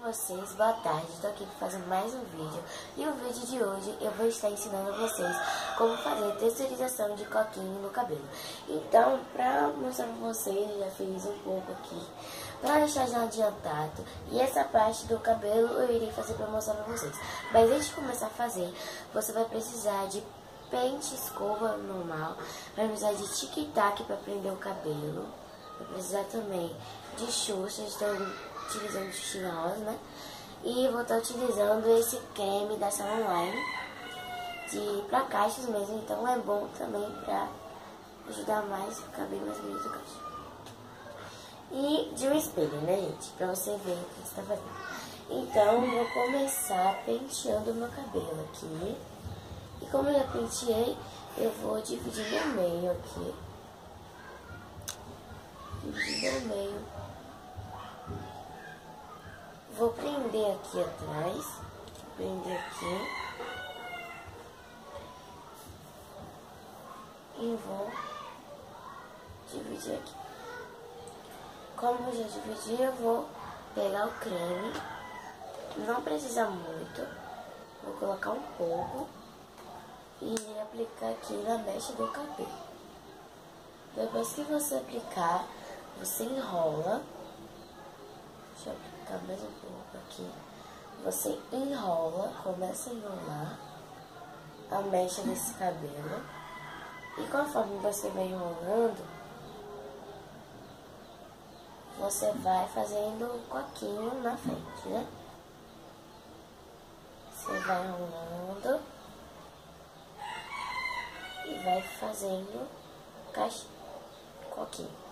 vocês, boa tarde, estou aqui para fazer mais um vídeo. E o vídeo de hoje eu vou estar ensinando a vocês como fazer texturização de coquinho no cabelo. Então, para mostrar para vocês, eu já fiz um pouco aqui, para deixar já adiantado. E essa parte do cabelo eu irei fazer para mostrar para vocês. Mas antes de começar a fazer, você vai precisar de pente, escova normal, vai precisar de tic-tac para prender o cabelo, vai precisar também de Xuxa, estou utilizando Xuxa rosa, né? E vou estar utilizando esse creme da Salon Line para cachos mesmo, então é bom também para ajudar mais o cabelo mais bonito do cacho. E de um espelho, né, gente? Pra você ver o que você tá fazendo. Então, vou começar penteando o meu cabelo aqui. E como eu já penteei, eu vou dividir no meio aqui. Dividir no meio. Vou prender aqui atrás. Prender aqui. E vou dividir aqui. Como eu já dividi, eu vou pegar o creme. Não precisa muito. Vou colocar um pouco. E aplicar aqui na mecha do cabelo. Depois que você aplicar, você enrola. Deixa eu aplicar mais um pouco aqui. Você enrola, começa a enrolar a mecha desse cabelo. E conforme você vai enrolando, você vai fazendo um coquinho na frente, né? Você vai enrolando e vai fazendo coquinho.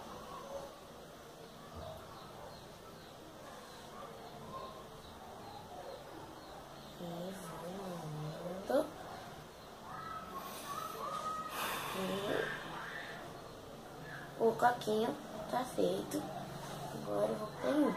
E vou enrolando. E o coquinho tá feito. Agora eu vou prender.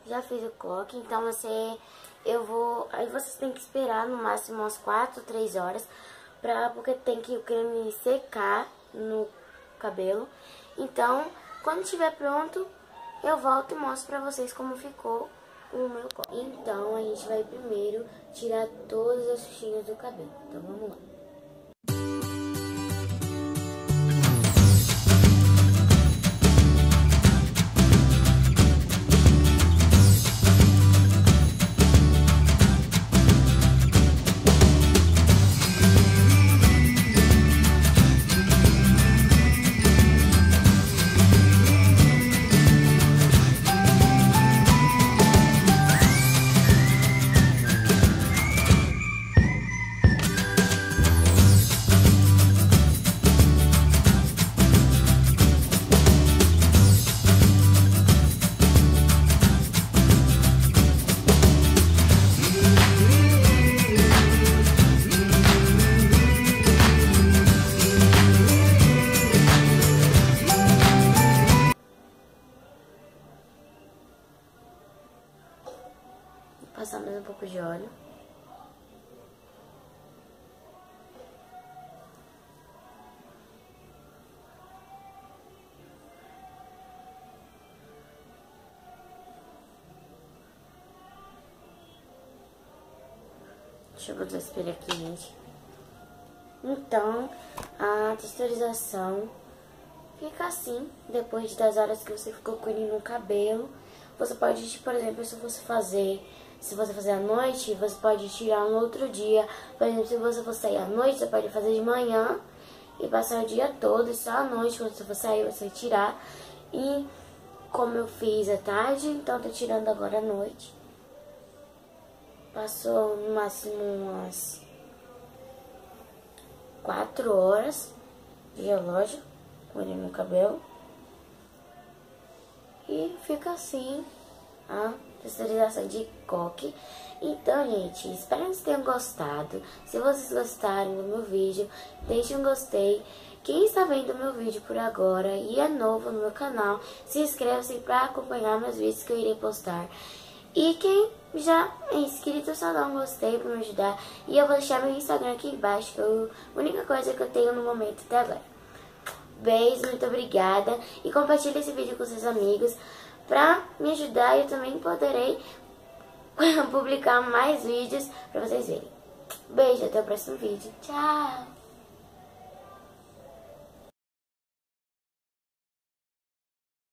Já fiz o coque, então aí vocês têm que esperar no máximo umas 4, 3 horas, porque tem que o creme secar no cabelo. Então, quando estiver pronto, eu volto e mostro pra vocês como ficou o meu coque. Então, a gente vai primeiro tirar todas as xuxinhas do cabelo. Então, vamos lá. Passar mais um pouco de óleo. Deixa eu botar o espelho aqui, gente. Então, a texturização fica assim, depois das horas que você ficou com ele no cabelo. Você pode, por exemplo, se você fazer à noite, você pode tirar no outro dia. Por exemplo, se você for sair à noite, você pode fazer de manhã e passar o dia todo. E só à noite, quando você for sair, você vai tirar. E como eu fiz à tarde, então tô tirando agora à noite. Passou no máximo umas 4 horas de relógio com ele no cabelo. E fica assim a texturização de coque. Então, gente, espero que vocês tenham gostado. Se vocês gostarem do meu vídeo, deixem um gostei. Quem está vendo meu vídeo por agora e é novo no meu canal, se inscreva-se para acompanhar meus vídeos que eu irei postar. E quem já é inscrito, só dá um gostei para me ajudar. E eu vou deixar meu Instagram aqui embaixo, que é a única coisa que eu tenho no momento até agora. Beijo, muito obrigada. E compartilhe esse vídeo com seus amigos para me ajudar. Eu também poderei publicar mais vídeos para vocês verem. Beijo, até o próximo vídeo. Tchau!